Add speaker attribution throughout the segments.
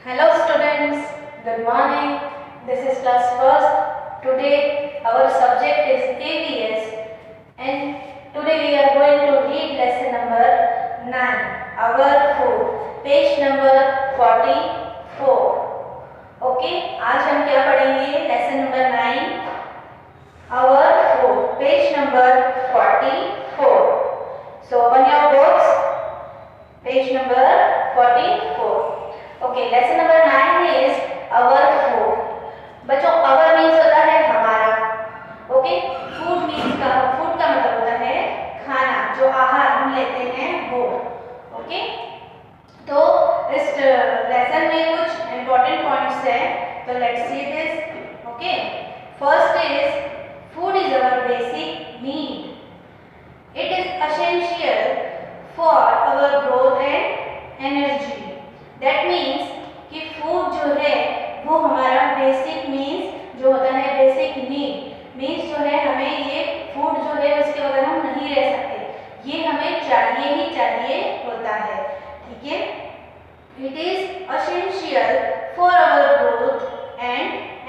Speaker 1: Hello students, good morning. This is class first. Today our subject is AVS and today we are going to read lesson number 9, our food, page number 44. Okay, आज हम क्या पढ़ेंगे? lesson number 9, our food, page number 44. So open your books, page number 44. Okay, lesson number 9 is our food. बच्चों, अवर means होता है हमारा. Okay, food means का food का मतलब होता है खाना, जो आहार हम लेते हैं वो. ओके, तो इस लेसन में कुछ इंपॉर्टेंट पॉइंट्स है, तो let's see this. Okay, first is food is our basic need. It is essential for our growth and energy. That means कि फूड जो है वो हमारा बेसिक मीन्स जो होता है, बेसिक नीड मीन्स जो है हमें ये फूड जो है उसके बगैर हम नहीं रह सकते, ये हमें चाहिए ही चाहिए होता है. ठीक है, it is essential for our growth and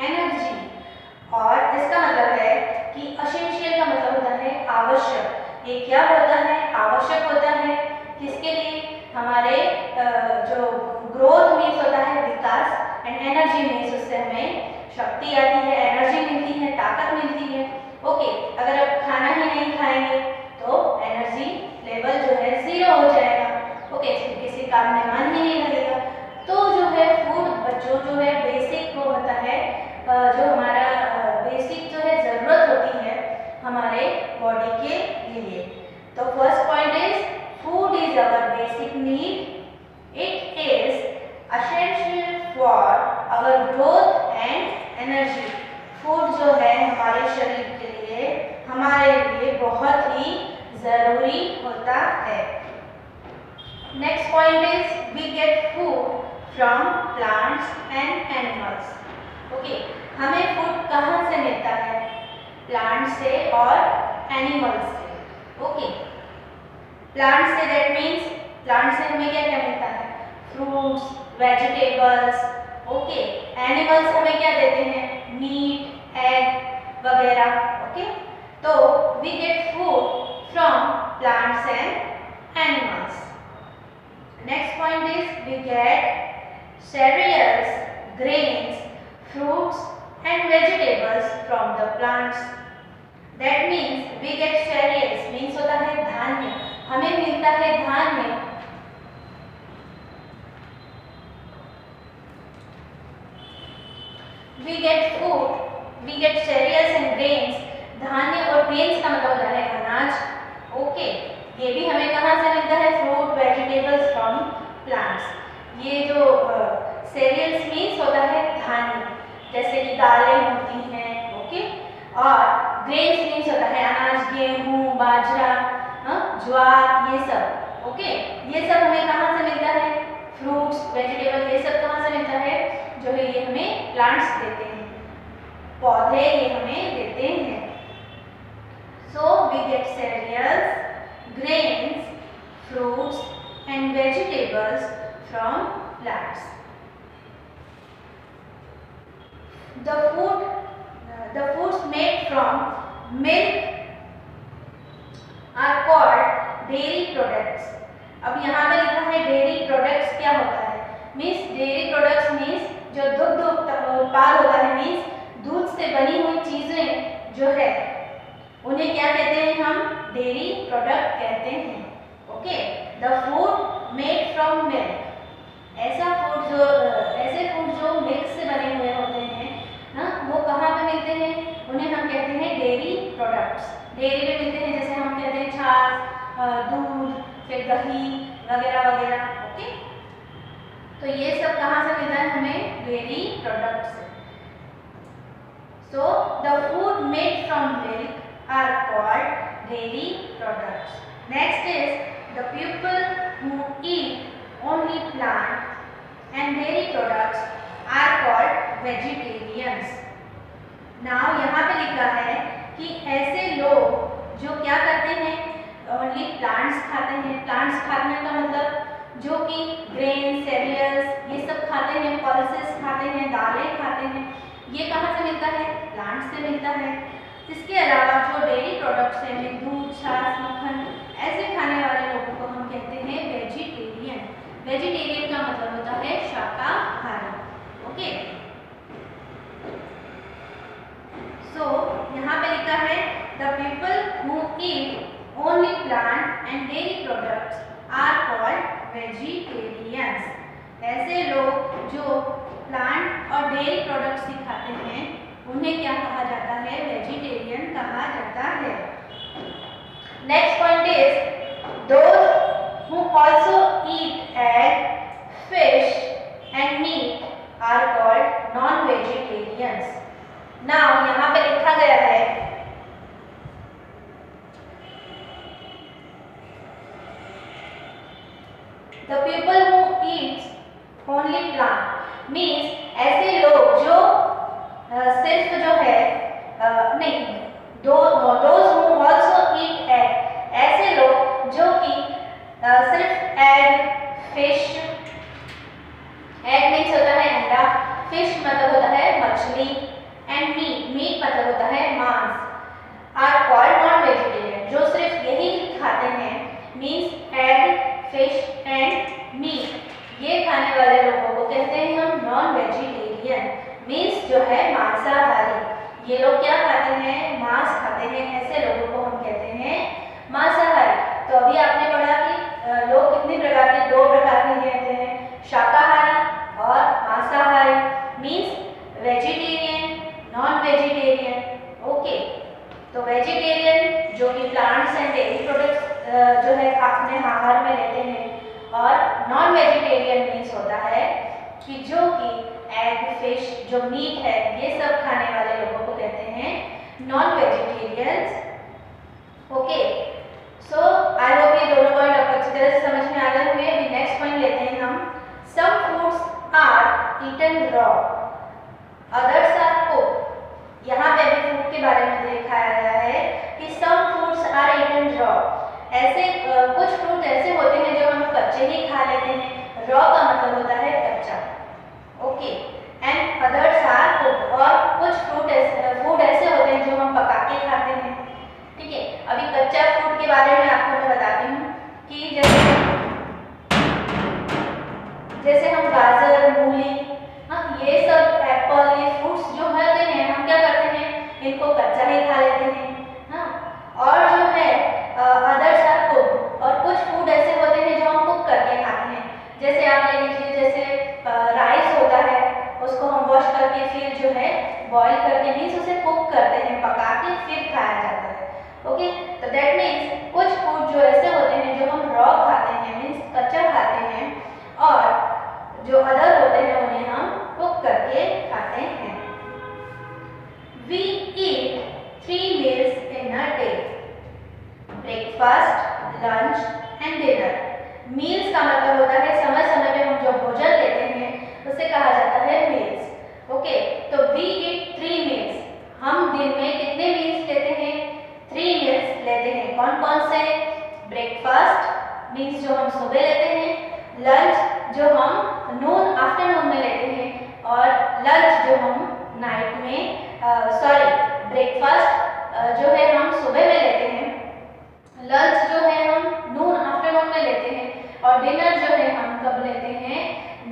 Speaker 1: energy. और इसका मतलब है कि एसेंशियल का मतलब होता है आवश्यक. ये क्या होता है? आवश्यक होता है किसके लिए? हमारे जो ग्रोथ मीन्स होता है विकास, एंड एनर्जी मीन्स उससे हमें शक्ति आती है, एनर्जी मिलती है, ताकत मिलती है. ओके, अगर आप खाना ही नहीं खाएंगे तो एनर्जी लेवल जो है 0 हो जाएगा. ओके, किसी काम में मन ही नहीं लगेगा. तो जो है फूड बच्चों जो है बेसिक वो होता है, जो हमारा बेसिक जो है ज़रूरत होती है हमारे बॉडी के लिए. तो first point is food is our basic need. It is essential for our growth and energy. Food जो है हमारे शरीर के लिए, हमारे लिए बहुत ही ज़रूरी होता है. Next point is we get food from plants and animals. Okay, हमें food कहाँ से मिलता है? Plants से और animals से. Okay, प्लांट से, दैट मीन्स प्लांट से हमें क्या क्या मिलता है? Fruits, vegetables. ओके, एनिमल्स हमें क्या देते हैं? मीट, एग वगैरह. ओके, तो we get food from plants and animals. Next point is we get cereals, grains, fruits and vegetables from the plants. That means we get cereals means होता है धान्य, हमें मिलता है धान्य. We get food, we get cereals and grains. धान्य और grains का मतलब होता है अनाज. ओके, ये भी हमें कहाँ से मिलता है? Fruit, vegetables from plants. ये जो cereals मीन्स होता है धान्य, जैसे कि दालें होती हैं. ओके, और ग्रेन्स मीन्स होता है अनाज, गेहूँ, बाजरा, ज्वार, ये सब. ओके, ये सब हमें कहाँ से मिलता है? फ्रूट्स, वेजिटेबल, ये सब कहाँ से मिलता है? जो है ये हमें प्लांट्स देते हैं, पौधे ये हमें देते हैं. So we get cereals, grains, fruits and vegetables from plants. The foods made from milk are called dairy products. अब यहाँ पे लिखा है dairy products. क्या होता है? मीन्स dairy products मीन्स जो दुग्ध उत्पाद होता है, मीन्स दूध से बनी हुई चीजें जो है उन्हें क्या कहते हैं? हम dairy product कहते हैं. Okay, the food made from milk. ऐसे फूड जो मिल्क से बने हुए होते हैं ना, वो कहाँ पे मिलते हैं? उन्हें हम कहते हैं डेयरी प्रोडक्ट्स. डेयरी में मिलते हैं, जैसे हम कहते हैं छाछ, दूध, फिर दही वगैरह वगैरह. ओके, तो ये सब कहाँ से मिलता है हमें? डेयरी प्रोडक्ट्स से. So the food made from milk are called dairy products. Next is the people who eat only plant and dairy products are called vegetarians. Now यहाँ पे लिखा है कि ऐसे लोग जो क्या करते हैं? ओनली प्लांट्स खाते हैं. प्लांट्स खाने का मतलब जो कि ग्रेन, cereals ये सब खाते खाते हैं, पल्सेस खाते हैं, दालें खाते हैं, ये कहाँ से मिलता है? प्लांट से मिलता है। इसके अलावा जो डेयरी प्रोडक्ट्स हैं, दूध, छाछ, मक्खन, ऐसे खाने वाले लोगों को हम कहते हैं वेजिटेरियन। वेजिटेरियन का मतलब होता है शाकाहारी। ओके, सो यहाँ पे लिखा है the people who eat only plant and dairy products are called vegetarians. ऐसे लोग जो प्लांट और डेयरी प्रोडक्ट्स ही खाते हैं उन्हें क्या कहा जाता है? वेजिटेरियन कहा जाता है। Next point is those who also eat egg, fish and meat are called non vegetarians. Now यहाँ पे लिखा गया है the people who eats only plant means ऐसे लोग जो सिर्फ जो है नहीं those who also eat egg, ऐसे लोग जो कि सिर्फ एग, फिश, एग मीन्स होता है अंडा, फिश मतलब होता है मछली, एंड मीट, मीट मतलब होता है मांस, आर कॉल्ड नॉन वेजिटेरियन। जो सिर्फ यही खाते हैं means egg, fish and meat, ये खाने वाले लोगों को कहते हैं हम नॉन वेजिटेरियन, मीन्स जो है मांसाहारी। ये लोग क्या खाते हैं? मांस खाते हैं, ऐसे लोगों को हम कहते हैं मांसाहारी। तो अभी आपने पढ़ा कि लोग कितने प्रकार के, 2 प्रकार के रहते हैं, शाकाहारी और मांसाहारी, means vegetarian, non vegetarian. Okay, तो वेजिटेरियन जो कि प्लांट्स एंड डेयरी प्रोडक्ट्स जो है अपने आहार में लेते हैं, और नॉन वेजिटेरियन मीन्स होता है कि जो कि एग, फिश, जो मीट है, ये सब खाने वाले लोगों को कहते हैं non vegetarians. Okay, so I hope ये दोनों पॉइंट आपको अच्छी तरह से समझ में आ गए होंगे। अभी नेक्स्ट पॉइंट लेते हैं हम। Some foods are eaten raw, others are cooked. यहाँ पे अभी फूड के बारे में दिखाया गया है कि some foods are eaten raw, ऐसे कुछ फ्रूट ऐसे होते हैं जो हम कच्चे ही खा लेते हैं। रॉ का मतलब होता है कच्चा। Okay, and others are cooked, और कुछ फूड ऐसे होते हैं जो हम पका के खाते हैं। ठीक है, अभी कच्चा फ्रूट के बारे में आपको मैं बताती हूँ कि जैसे हम गाजर, मूली, हाँ, ये सब एप्पल, ये फ्रूट्स जो होते हैं हम क्या करते हैं? इनको कच्चा ही खा लेते हैं। हाँ, और जो है अदर्स आर कुक्ड, और कुछ फूड ऐसे होते हैं जो हम कुक करके खाते हैं। जैसे आप ले लीजिए, जैसे राइस होता है, उसको हम वॉश करके फिर जो है बॉईल करके मीन्स उसे कुक करते हैं, पका के फिर खाया जाता है। ओके, तो दैट मीन्स कुछ फूड जो ऐसे होते हैं जो हम रॉ खाते हैं, मीन्स कच्चा खाते हैं, और जो अदर होते हैं उन्हें हम कुक करके खाते हैं। We eat 3 meals in a day, breakfast, lunch and dinner. Meals का मतलब होता है समय समय पे हम जो भोजन लेते हैं उसे कहा जाता है मील्स। ओके, तो वी ईट 3 मील्स, हम दिन में कितने मील्स लेते हैं? 3 मील्स लेते हैं। कौन कौन से? ब्रेकफास्ट मीन्स जो हम सुबह लेते हैं, लंच जो हम नून आफ्टरनून में लेते हैं, और लंच जो हम नाइट में ब्रेकफास्ट जो है हम सुबह में लेते हैं, लंच जो है हम नून आफ्टरनून में लेते हैं, और डिनर जो है हम कब लेते हैं?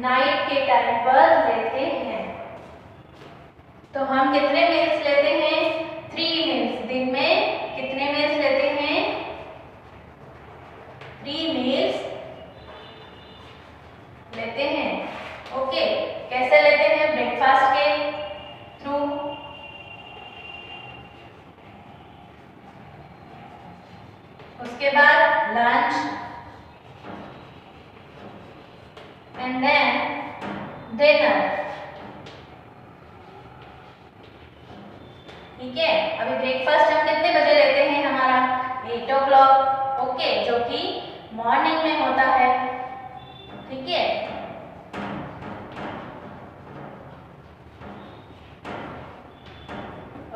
Speaker 1: नाइट के टाइम पर लेते हैं। तो हम कितने मील्स लेते हैं? 3 मील्स। दिन में कितने मील्स लेते हैं? 3 मील्स लेते हैं। ओके, कैसे लेते हैं? ब्रेकफास्ट के थ्रू, उसके बाद लंच, एंड देन डिनर। ठीक है, अभी ब्रेकफास्ट हम कितने बजे लेते हैं? हमारा 8 o'clock। ओके, जो कि मॉर्निंग में होता है। ठीक है,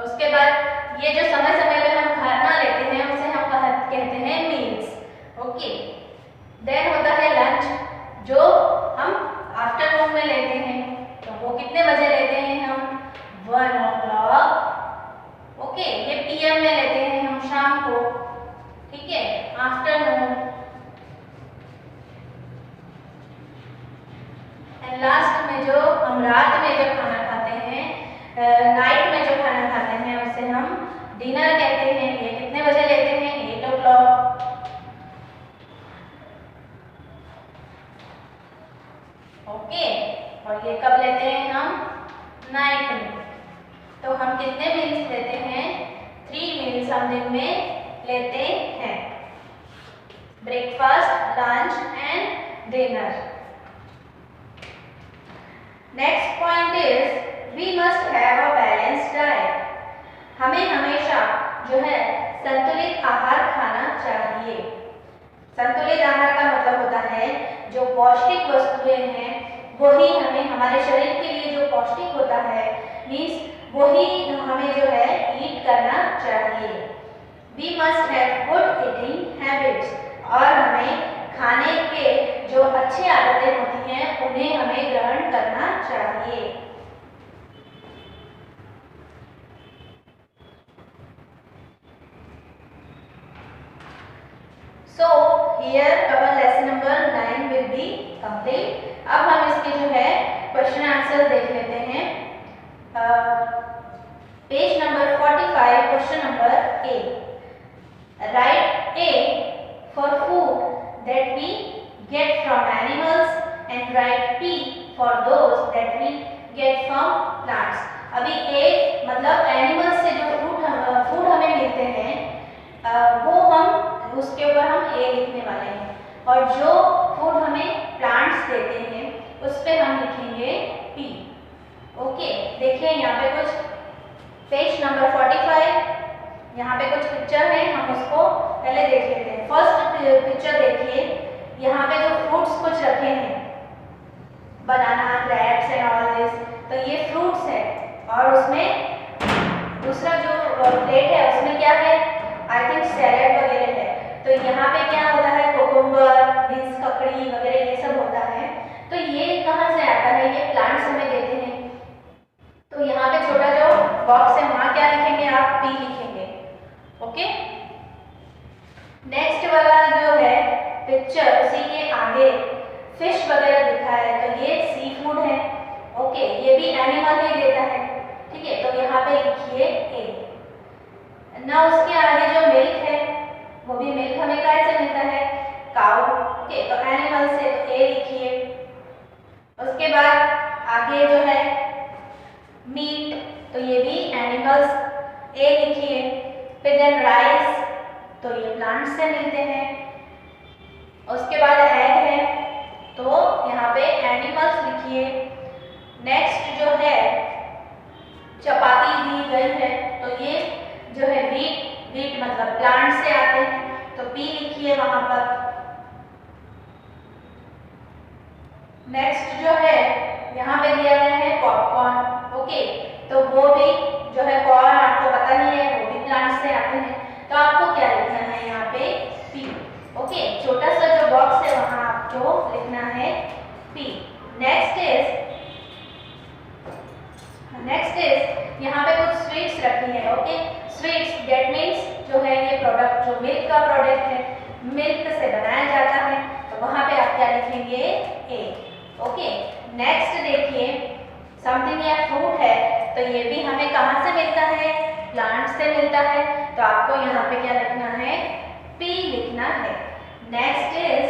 Speaker 1: उसके बाद ये जो समय समय पे हम खाना लेते हैं उसे हम कहते हैं मील्स। ओके, देन होता है लंच जो हम आफ्टरनून में लेते हैं। ठीक है, आफ्टरनून, एंड लास्ट में जो हम रात में जो खाना खाते हैं, नाइट में जो खाना खाते हैं उसे हम डिनर कहते हैं। ये कितने बजे लेते हैं? 8 o'clock। ओके, और ये कब लेते हैं हम? नाइट में। तो हम कितने मील्स लेते हैं? 3 मील्स हम दिन में लेते हैं, breakfast, lunch and dinner. Next point is we must have a balanced diet. हमें हमेशा जो है संतुलित आहार खाना चाहिए। संतुलित आहार का मतलब होता है जो पौष्टिक वस्तुएं हैं वही हमें, हमारे शरीर के लिए जो पौष्टिक होता है मीन्स वही हमें जो है ईट करना चाहिए। We must have good eating habits, और हमें खाने के जो अच्छी आदतें होती हैं उन्हें हमें ग्रहण करना चाहिए। So here our lesson number 9 will be complete. अब हम इसके जो है क्वेश्चन आंसर देख लेते हैं। Page number 45, question number A. Write A for food that we get from animals and write P for those that we get from plants. अभी A मतलब एनिमल्स से जो फूड हमें मिलते हैं वो हम उसके ऊपर हम A लिखने वाले हैं, और जो फूड हमें प्लांट्स देते हैं उस पर हम लिखेंगे P। ओके, देखिए यहाँ पे कुछ पेज नंबर 45, यहाँ पे कुछ पिक्चर है, हम उसको पहले देख लेते हैं। फर्स्ट पिक्चर देखिए, यहाँ पे जो फ्रूट्स कुछ रखे हैं, बनाना, ग्रेप्स एंड ऑल दिस, तो ये फ्रूट्स है, और उसमें दूसरा जो प्लेट है उसमें क्या है? आई थिंक सैलेड वगैरह है। तो यहाँ पे क्या होता है? कोकुम्बर, बीन्स, ककड़ी वगैरह ये सब होता है। तो ये कहाँ से आता है? ये प्लांट्स हमें देते हैं। तो यहाँ पे छोटा जो बॉक्स है वहाँ क्या लिखेंगे आप? P लिखेंगे। ओके, नेक्स्ट वाला जो है पिक्चर, उसी के आगे फिश वगैरह दिखा है, तो ये सी फूड है। ओके, ये भी एनिमल ही देता है, ठीक है, तो यहाँ पे लिखिए A। ना उसके आगे जो मिल्क है वो भी मिल्क हमें कैसे मिलता है? काउ। ओके, तो एनिमल से तो A लिखिए। उसके बाद आगे जो है मीट, तो ये भी एनिमल्स, A लिखिए। फिर देन राइस, तो ये प्लांट से मिलते हैं। उसके बाद एग है, तो यहाँ पे एनिमल्स लिखिए। नेक्स्ट जो है चपाती दी गई है, तो ये जो है वीट मतलब प्लांट से आते हैं, तो P लिखिए वहां पर। नेक्स्ट जो है यहाँ पे दिया गया है पॉपकॉर्न। ओके, तो वो भी जो है कॉर्न आपको पता ही है, वो भी प्लांट से आते हैं, तो आपको क्या लिखना है यहाँ पे? P। ओके, छोटा सा जो बॉक्स है वहां आपको लिखना है P। नेक्स्ट इज यहाँ पे कुछ स्वीट्स रखी है। ओके, स्वीट्स दैट मीन्स जो है ये प्रोडक्ट जो मिल्क का प्रोडक्ट है, मिल्क से बनाया जाता है, तो वहां पे आप क्या लिखेंगे? A। ओके, नेक्स्ट देखिए समथिंग या फ्रूट है, तो ये भी हमें कहाँ से मिलता है? प्लांट से मिलता है, तो आपको यहाँ पे क्या लिखना है? P लिखना है। नेक्स्ट इज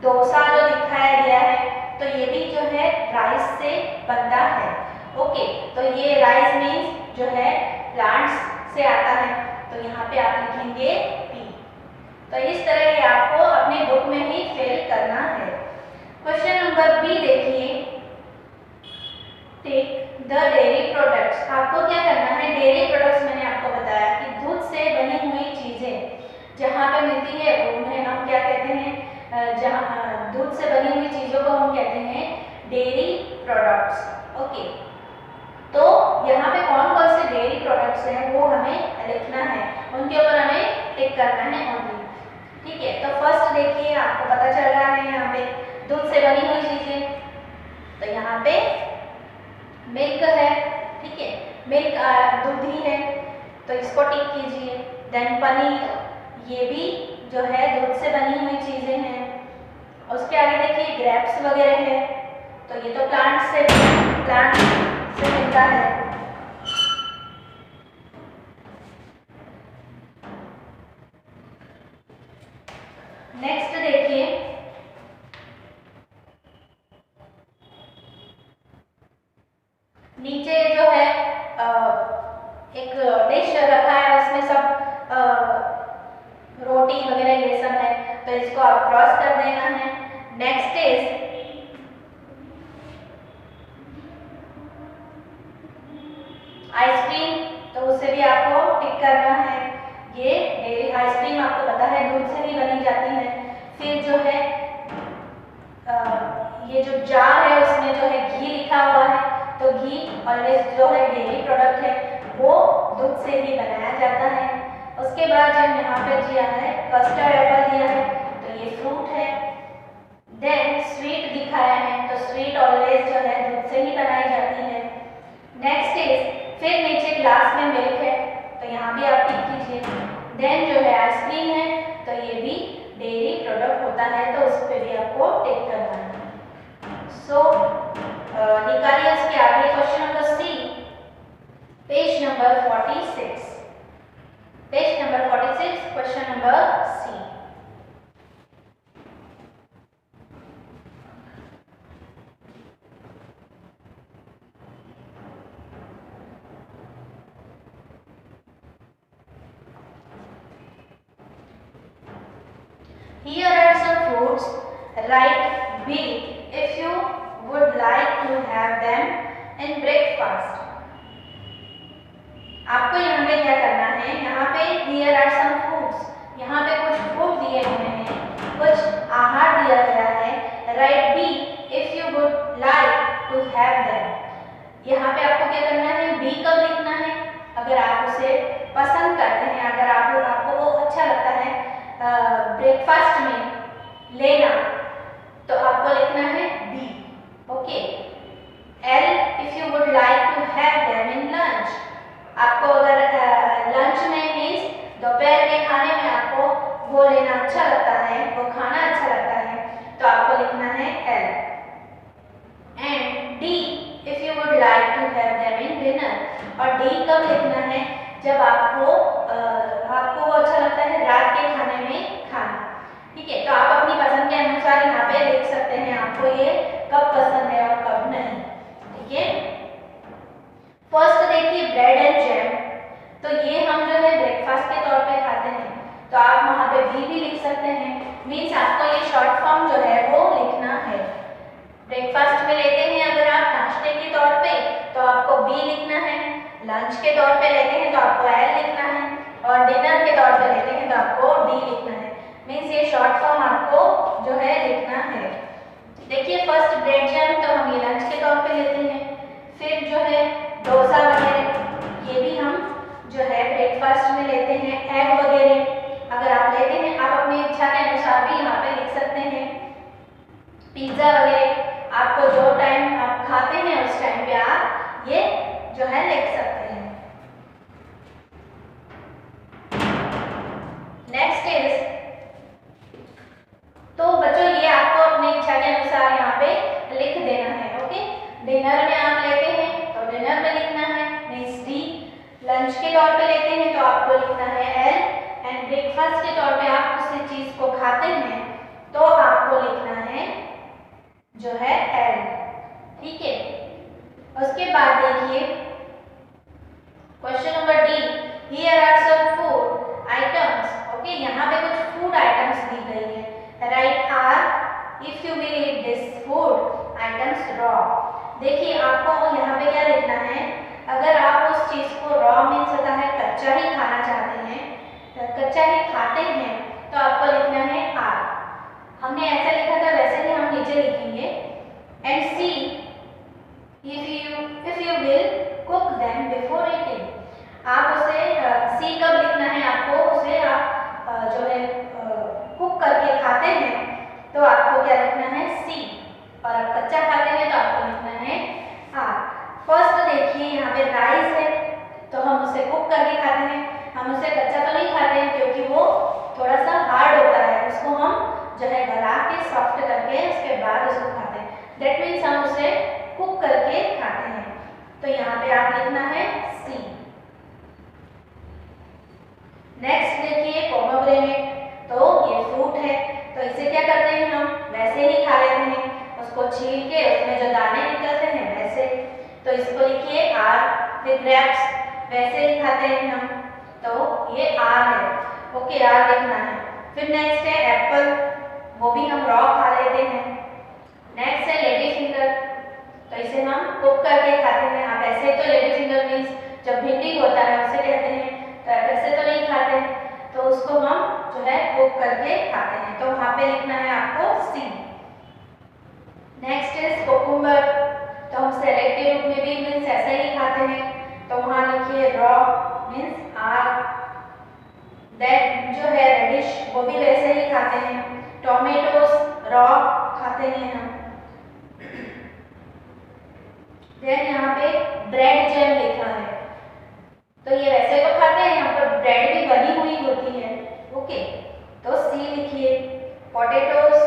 Speaker 1: डोसा जो दिखाया गया है, तो ये भी जो है राइस से बनता है। ओके, तो ये राइस मीन्स जो है प्लांट्स से आता है, तो यहाँ पे आप लिखेंगे P। तो इस तरह ये आपको अपनी बुक में ही फिल करना है। क्वेश्चन नंबर B देखिए, टेक द डेयरी प्रोडक्ट्स। आपको क्या करना है? डेयरी प्रोडक्ट्स मैंने आपको बताया कि दूध से बनी हुई चीजें जहाँ पे मिलती है उन्हें हम क्या कहते हैं? जहाँ दूध से बनी हुई चीजों को हम कहते हैं डेयरी प्रोडक्ट्स। ओके, तो यहाँ पे कौन कौन से डेयरी प्रोडक्ट्स हैं वो हमें लिखना है, उनके ऊपर हमें टिक करना है ओनली। ठीक है, तो फर्स्ट देखिए आपको पता चल रहा है यहाँ पे दूध से बनी हुई चीजें, तो यहाँ पे मिल्क है। ठीक है, मिल्क दूध ही है। तो इसको टिक कीजिए। देन पनीर, ये भी जो है दूध से बनी हुई चीज़ें हैं। उसके आगे देखिए ग्रेप्स वगैरह है, तो ये तो प्लांट से मिलता है। नेक्स्ट देखिए नीचे जो है एक डिश रखा है, उसमें सब रोटी वगैरह ये सब है, तो इसको आप क्रॉस कर देना है। नेक्स्ट इज आइसक्रीम, तो उसे भी आपको टिक करना है। ये डेयरी आइसक्रीम आपको पता है दूध से ही बनी जाती है। फिर जो है ये जो जार है उसमें जो है घी लिखा हुआ है, तो घी ऑलवेज जो है डेयरी प्रोडक्ट है, वो दूध से ही बनाया जाता है। उसके बाद जब यहाँ पे दिया है कस्टर्ड एप्पल दिया है, तो ये फ्रूट है। देन स्वीट दिखाया है, तो स्वीट ऑलवेज जो है दूध से ही बनाई जाती है। नेक्स्ट इज फिर नीचे ग्लास में मिल्क है, तो यहाँ भी आप टिक कीजिए। देन जो है आइसक्रीम है, तो ये भी डेयरी प्रोडक्ट होता है, तो उस पर भी आपको टिक करना है। सो निकालिए उसके आगे question number C, page number 46। Page number 46, question number C. Here are some fruits. Write B if you would like to have them in breakfast. आपको यहाँ पे क्या करना है, यहाँ पे here are some fruits, यहाँ पे कुछ फ्रूट दिए हुए हैं, कुछ आहार दिया गया है। Write B if you would like to have them. यहाँ पे आपको क्या करना है, B कब लिखना है, अगर आप उसे पसंद करते हैं, अगर आपको वो अच्छा लगता है ब्रेकफास्ट में लेना, तो आपको लिखना है B. Okay. L if you would like to have them in lunch, आपको अगर लंच में मीन्स दोपहर के खाने में आपको वो लेना अच्छा लगता है, वो खाना अच्छा लगता है, तो आपको लिखना है L. And D if you would like to have them in dinner, और डी कब लिखना है, जब आपको वो अच्छा लगता है रात के खाने में खाना। ठीक है, तो आप अपनी पसंद के अनुसार यहाँ पे लिख सकते हैं आपको ये कब पसंद है और कब नहीं। ठीक है, फर्स्ट देखिए ब्रेड एंड जैम, तो ये हम जो है ब्रेकफास्ट के तौर पे खाते हैं, तो आप वहाँ पे भी लिख सकते हैं। मीन्स आपको ये शॉर्ट फॉर्म जो है वो लिखना है। ब्रेकफास्ट में लेते हैं अगर आप नाश्ते के तौर पे, तो आपको बी लिखना है। लंच के तौर पे लेते हैं तो आपको एल लिखना है, और डिनर के तौर पे लेते हैं तो आपको डी लिखना है। मीन्स ये शॉर्ट फॉर्म आपको जो है लिखना है। देखिए फर्स्ट ब्रेड जैम, तो हम ये लंच के तौर पे लेते हैं। फिर जो है डोसा वगैरह, ये भी हम जो है ब्रेकफास्ट में लेते हैं। एग वगैरह अगर आप लेते हैं, आप अपनी इच्छा के अनुसार भी यहाँ पे लिख सकते हैं। पिज्ज़ा वगैरह आपको जो टाइम आप खाते हैं उस टाइम पे आप ये जो है लिख सकते हैं। नेक्स्ट इज, तो बच्चों ये आपको अपनी इच्छा के अनुसार यहाँ पे लिख देना है। ओके, डिनर में आप लेते हैं तो डिनर में लिखना है, मीन्स डी। लंच के तौर पे लेते हैं तो आपको लिखना है एल, एंड ब्रेकफास्ट के तौर पे आप किसी चीज को खाते हैं तो आपको लिखना है जो है एल। ठीक है, उसके बाद देखिए question number D, here are some food items. Okay, यहाँ पे कुछ फूड आइटम्स दी गई है। Right are if you will eat this food items raw. देखिए आपको यहाँ पे क्या लिखना है, अगर आप उस चीज को रॉ मीन्स होता है कच्चा ही खाना चाहते हैं, कच्चा ही खाते हैं, तो आपको लिखना है आर। हमने ऐसा लिखा था, वैसे ही हम नीचे लिखेंगे। And see if you will cook them before eating, आप उसे सी कब लिखना है, आपको उसे आप जो है कुक करके खाते हैं तो आपको क्या लिखना है सी, और आप कच्चा खाते हैं तो आपको लिखना है आर। फर्स्ट देखिए यहाँ पे राइस है, तो हम उसे कुक करके खाते हैं दैट मीन्स हम उसे कुक करके खाते हैं। तो यहाँ पे आप लिखना है सी। नेक्स्ट देखिए पोमोग्रेनेट, तो ये फ्रूट है, तो इसे क्या करते हैं हम वैसे ही खा लेते हैं, उसको छील के उसमें जो दाने निकलते हैं वैसे, तो इसको लिखिए आर। फिर ग्रेप्स वैसे ही खाते हैं हम, तो ये आर है, ओके आर लिखना है। फिर नेक्स्ट है एप्पल, वो भी हम रॉ खा लेते हैं। नेक्स्ट है लेडी फिंगर, तो इसे हम कुक करके खाते हैं। आप ऐसे तो लेडी फिंगर मीन्स जब भिंडी होता है उसे कहते हैं, तो ऐसे तो नहीं खाते हैं, तो उसको हम जो है कुक करके खाते हैं, तो वहाँ पे लिखना है आपको सी। नेक्स्ट इज कुकुम्बर, तो हम सैलेड के रूप में भी मीन्स ऐसा ही खाते हैं, तो वहाँ लिखिए रॉ मीन्स आर। देन जो है रेडिश, वो भी वैसे ही खाते हैं। टोमेटोस रॉ खाते हैं हम। देन यहाँ पे ब्रेड जैम लिखा है, तो ये वैसे तो खाते हैं, यहाँ पर ब्रेड भी बनी हुई होती है, ओके, तो सी लिखिए। पोटैटोस,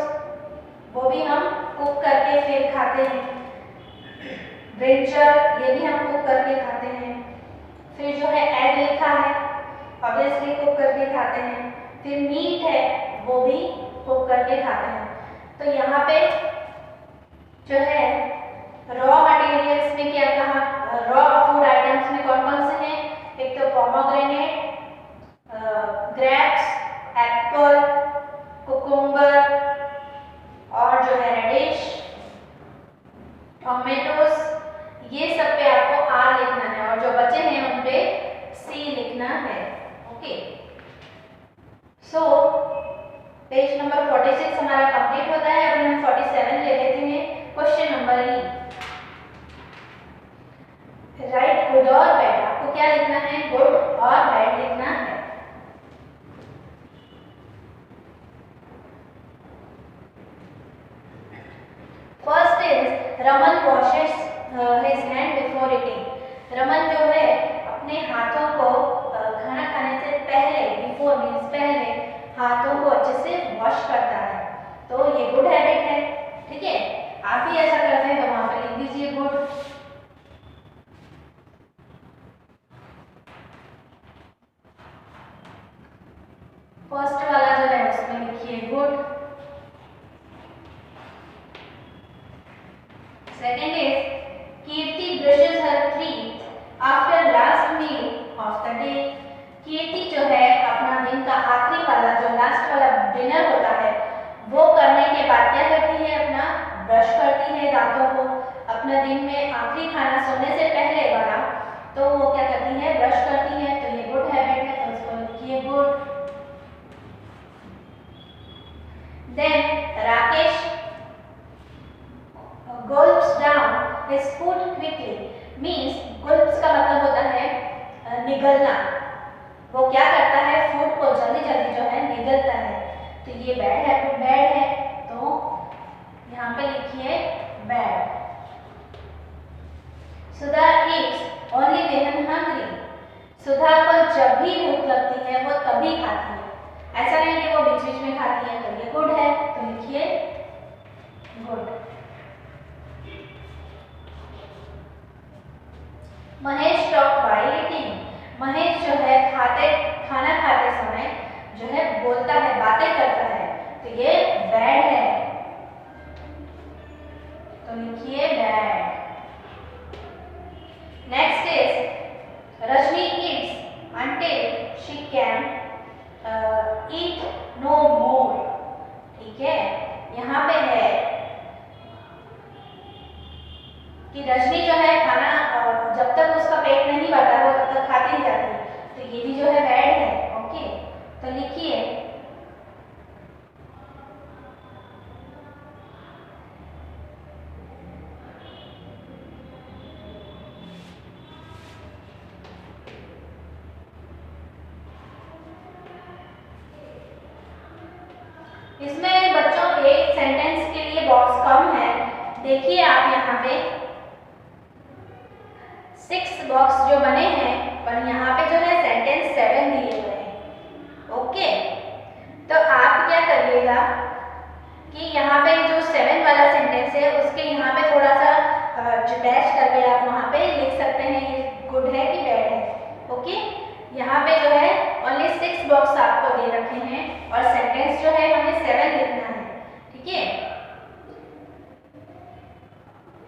Speaker 1: वो भी हम कुक करके फिर खाते हैं। ब्रिंजल, ये भी हम कुक करके खाते हैं। फिर जो है एग लिखा है, ऑब्वियसली कुक करके खाते हैं। फिर मीट है, वो भी कुक करके खाते हैं। तो यहाँ पे जो है रॉ मटेरियल्स में क्या कहा, रॉ फूड आइटम्स में कौन कौन से हैं, एक तो पोमोग्रेनेट, ग्रेप्स, एप्पल, कुकुम्बर और जो है रेडिश, टोमेटोस, ये सब पे आपको आर लिखना है और जो बचे हैं उन पे सी लिखना है, ओके। सो पेज नंबर 46 हमारा कंप्लीट होता है। अभी हम 47 ले लेते हैं। क्वेश्चन नंबर ई, राइट गुड और बैड, आपको क्या लिखना है, गुड और बैड लिखना है। First is Raman washes his hand before eating. Raman जो है अपने हाथों को खाना खाने से पहले, बिफोर मीन्स पहले, हाथों को अच्छे से वॉश करता है, तो ये गुड हैबिट है, ठीक है। आप भी ऐसा करते हैं तो वहां पे लिख दीजिए गुड। फर्स्ट वाला जो है उसमें लिखिए good. Second is Kirti brushes her teeth after last meal of the day. Kirti जो है अपना दिन का आखिरी वाला जो लास्ट वाला डिनर होता है वो करने के बाद क्या करती है, अपना ब्रश करती है दांतों को। अपना दिन में आखिरी खाना सोने से पहले वाला, तो वो क्या करती है, ब्रश करती है, तो ये गुड हैबिट है, तो उसको लिखिए good. Then Rakesh gulps down his food quickly, means gulps का मतलब होता है निगलना। वो क्या करता है, फूड को जल्दी जल्दी जो है निगलता है, तो ये बैड हैबिट, बैड है, तो यहाँ पे लिखिए bad. Sudha eats only when hungry, सुधा को जब भी भूख लगती है वो तभी खाती है, ऐसा नहीं कि वो बीच बीच में खाती है, तो ये गुड है, तो लिखिए good. Mahesh talk while eating, Mahesh जो है खाना खाते समय जो है बोलता है, बातें करता है, तो ये बैड है, तो लिखिए bad. Next is Rajni eats until she can eat no more, ठीक है। यहाँ पे है कि रजनी जो है खाना जब तक उसका पेट नहीं भरता वो तब तक खाती ही जाती है, तो ये भी जो है बैड है, ओके, तो लिखिए इसमें बच्चों एक सेंटेंस के लिए बॉक्स कम है, देखिए आप यहाँ पे 6 बॉक्स जो बने हैं, पर यहाँ पे जो है सेंटेंस 7 दिए हुए हैं, ओके। तो आप क्या करिएगा कि यहाँ पे जो 7 वाला सेंटेंस है उसके यहाँ बॉक्स आपको दे रखे हैं और सेंटेंस जो है हमें 7 लिखना है, ठीक है।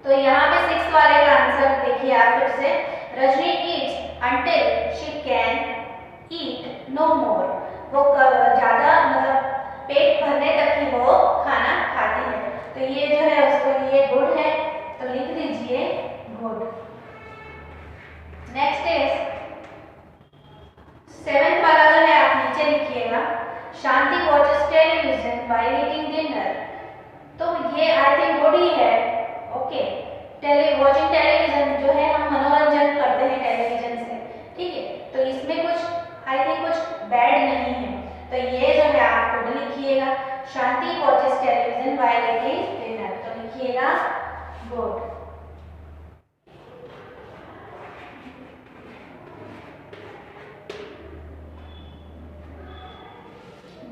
Speaker 1: तो यहाँ पे 6 वाले का आंसर देखिए आप फिर से, Rajni eats until she can eat no more. वो ज़्यादा मतलब पेट भरने तक ही वो खाना खाती है। तो ये जो है उसके लिए गुड है, तो लिख दीजिए गुड। नेक्स्ट इज 7th वाला जो है आप नीचे लिखिएगा, Shanti watches television while eating dinner. तो ये आई थिंक गुड ही है, ओके। वॉचिंग टेलीविजन जो है हम मनोरंजन करते हैं टेलीविजन से, ठीक है। तो इसमें कुछ आई थिंक कुछ बैड नहीं है, तो ये जो है आप गुड लिखिएगा। Shanti watches television while eating dinner, तो लिखिएगा good.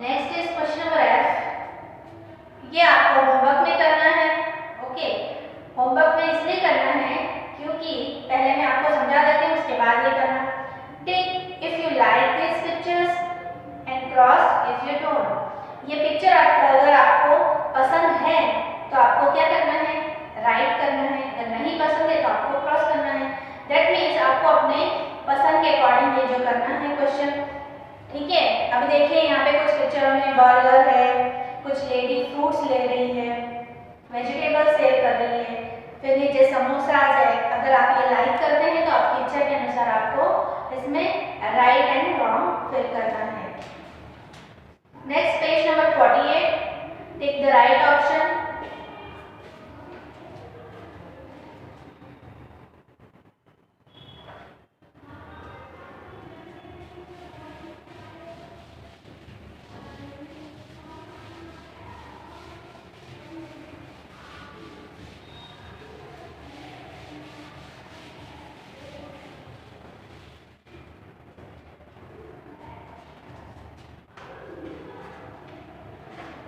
Speaker 1: Next is question number F। ये आपको होमवर्क में करना है, ओके। होमवर्क में इसलिए करना है क्योंकि पहले मैं आपको समझा देती हूँ, उसके बाद ये करना। टिक if you like this pictures and cross if you don't. ये पिक्चर अगर आपको पसंद है तो आपको क्या करना है, राइट करना है। अगर नहीं पसंद है तो आपको क्रॉस करना है। दैट मीन्स आपको अपने पसंद के अकॉर्डिंग ये जो करना है क्वेश्चन, ठीक है। अब देखिए यहाँ पे कुछ पिक्चरों में बर्गर है, कुछ लेडी फ्रूट्स ले रही है, वेजिटेबल सेल कर रही है, फिर नीचे समोसा है। अगर आप ये लाइक करते हैं तो आपकी इच्छा के अनुसार आपको इसमें राइट एंड रॉन्ग फिल करना है। Next page number 48, tick the right option.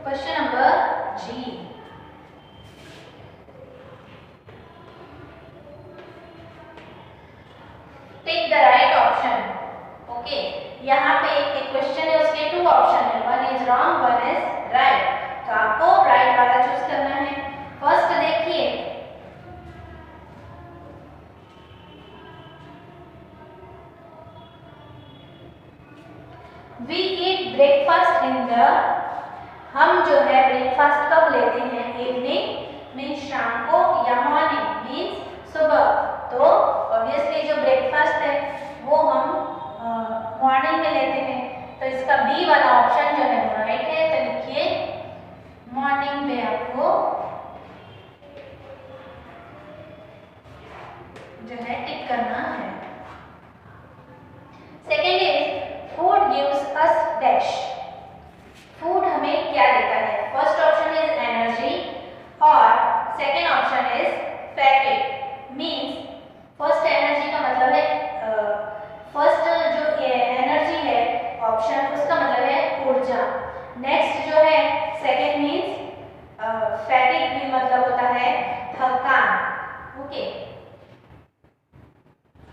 Speaker 1: Question number G. Take the right option. Okay. यहाँ पे एक क्वेश्चन है, उसके 2 ऑप्शन है, one is wrong, one is right. तो आपको राइट वाला चूज करना है। फर्स्ट देखिए, we eat breakfast in the, हम जो है ब्रेकफास्ट कब लेते हैं, इवनिंग मीन्स शाम को, या मॉर्निंग मीन्स सुबह। तो ऑब्वियसली जो ब्रेकफास्ट है वो हम मॉर्निंग में लेते हैं, तो इसका बी वाला ऑप्शन जो है वो राइट है। तो लिखिए मॉर्निंग में आपको जो है टिक करना है। Second is food gives us dash. Food हमें क्या देता है, फर्स्ट ऑप्शन इज एनर्जी और second option is fatigue. Means first energy का मतलब है फर्स्ट जो एनर्जी है ऑप्शन, उसका मतलब है ऊर्जा। नेक्स्ट जो है सेकेंड मीन्स फैटिग भी मतलब होता है थकान, ओके।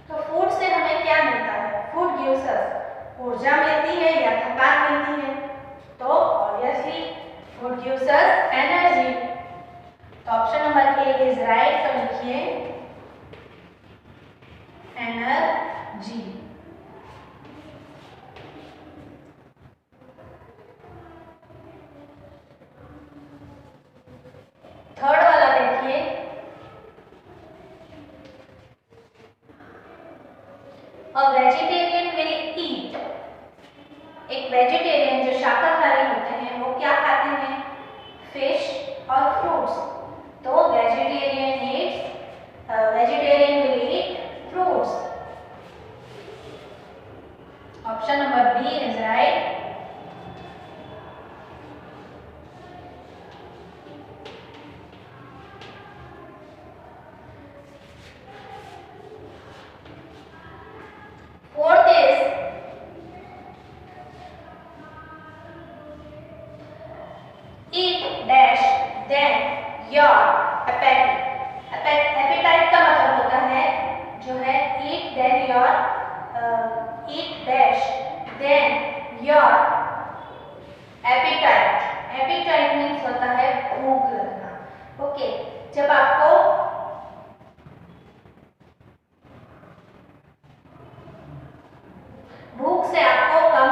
Speaker 1: तो फूड से हमें क्या मिलता है, फूड गिव्स अस, ऊर्जा मिलती है या थकान मिलती है। तो obviously food gives us energy. तो option number A is right. तो लिखिए एनर्जी। थर्ड वाला देखिए, अ वेजिटेरियन विल ईट। एक वेजिटेरियन जो शाकाहारी होते हैं वो क्या खाते हैं, फिश और फ्रूट्स। तो vegetarian will eat fruits. Option number B is right. Fourth is eat dash then your appetite। appetite का मतलब होता है जो है eat then your eat dash then your appetite. Appetite means होता है भूख लगना। ओके, जब आपको भूख से आपको कम,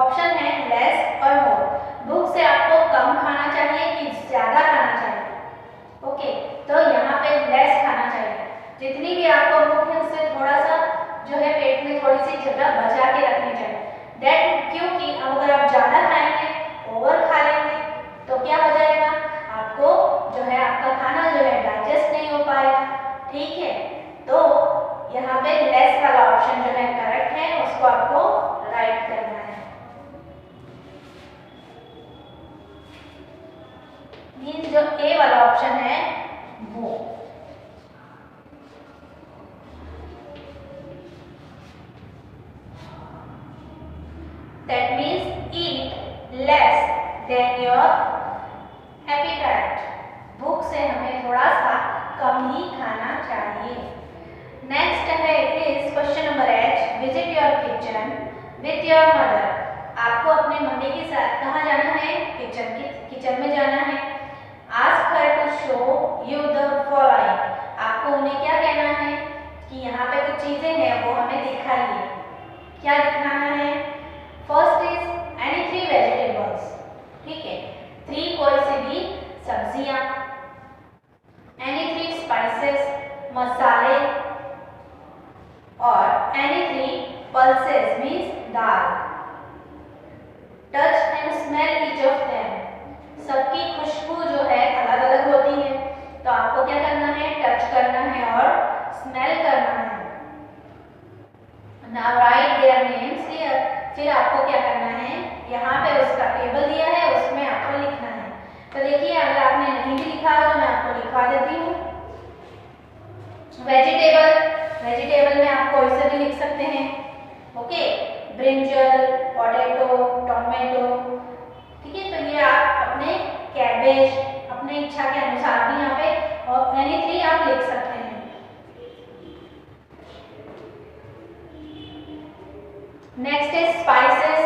Speaker 1: ऑप्शन है लेस और मोर। भूख से आपको कम खाना चाहिए कि ज्यादा खाना चाहिए? ओके, तो यहाँ पे लेस खाना चाहिए। जितनी भी आपको भूख है उससे थोड़ा सा जो है पेट में थोड़ी सी जगह बचा के रखनी चाहिए। दैट क्योंकि अगर आप ज्यादा खाएंगे, ओवर खा लेंगे, तो क्या हो जाएगा, आपको जो है आपका खाना जो है डाइजेस्ट नहीं हो पाएगा। ठीक है, तो यहाँ पे लेस वाला ऑप्शन जो है करेक्ट है, उसको आपको राइट करना है। मीन्स जो ए वाला ऑप्शन है वो। That means eat less than your appetite. भूख से हमें थोड़ा सा कम ही खाना चाहिए। नेक्स्ट है is question number H, visit your kitchen with your mother. आपको अपने मम्मी के साथ कहाँ जाना है? किचन में जाना है। Ask her to show you the following. आपको उन्हें क्या कहना है कि यहाँ पे कुछ चीजें हैं वो हमें दिखाइए। क्या दिखाना है? First is any 3 vegetables. ठीक है, 3 कोई सी भी सब्जियां, एनी 3 स्पाइसेस मसाले, और any 3 pulses means dal. Touch and smell each of them. सबकी खुशबू जो है अलग अलग होती है, तो आपको क्या करना है? टच करना है और स्मेल करना है। Now right their names here. फिर आपको क्या करना है? यहाँ पे उसका टेबल दिया है, उसमें आपको लिखना है। तो देखिए, अगर आपने नहीं भी लिखा तो मैं आपको लिखवा देती हूँ। वेजिटेबल में आप कोई से भी लिख सकते हैं। Okay, brinjal, potato, tomato. ठीक है, तो ये आप अपने कैबेज अपने इच्छा के अनुसार भी यहाँ पे और एनी 3 आप लिख सकते हैं। Next is spices.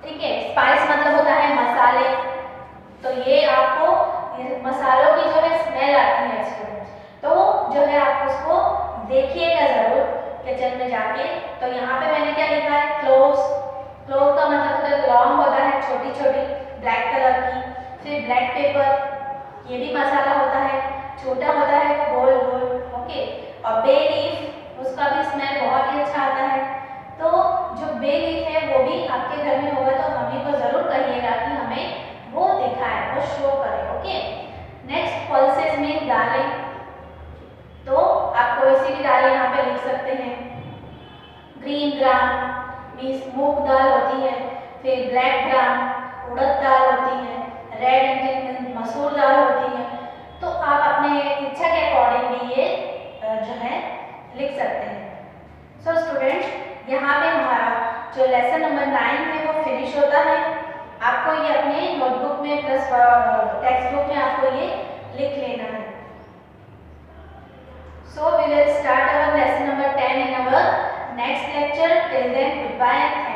Speaker 1: ठीक है, स्पाइस मतलब होता है मसाले। तो ये आपको मसालों की जो है स्मेल आती है स्टूडेंट्स, तो जो है आप उसको देखिएगा जरूर किचन में जाके। तो यहाँ पे मैंने क्या लिखा है? क्लोव्स। क्लोव का मतलब होता है लौंग, होता है छोटी छोटी ब्लैक कलर की। फिर ब्लैक पेपर, ये भी मसाला होता है, छोटा होता है वो गोल गोल। ओके, और बे लीफ, उसका भी स्मेल बहुत ही अच्छा आता है। तो जो बे लीफ है वो भी आपके घर में होगा, तो मम्मी को जरूर कहिएगा कि हमें वो दिखाए, वो शो करे। ओके, नेक्स्ट पल्सेस में दालें। तो आप कोई सी भी दालें यहाँ पे लिख सकते हैं। ग्रीन ग्राम मीन्स मूंग दाल होती है, फिर ब्लैक ग्राम उड़द दाल होती है, रेड एंड मसूर दाल होती है। तो आप अपने इच्छा के अकॉर्डिंग भी ये जो है लिख सकते हैं। सो स्टूडेंट्स, यहाँ पे हमारा जो लेसन नंबर 9 है वो फिनिश होता है। आपको ये अपने नोटबुक में प्लस टेक्स्ट बुक में आपको ये लिख लेना है। So we will start our lesson number 10 in our next lecture. Till then, goodbye.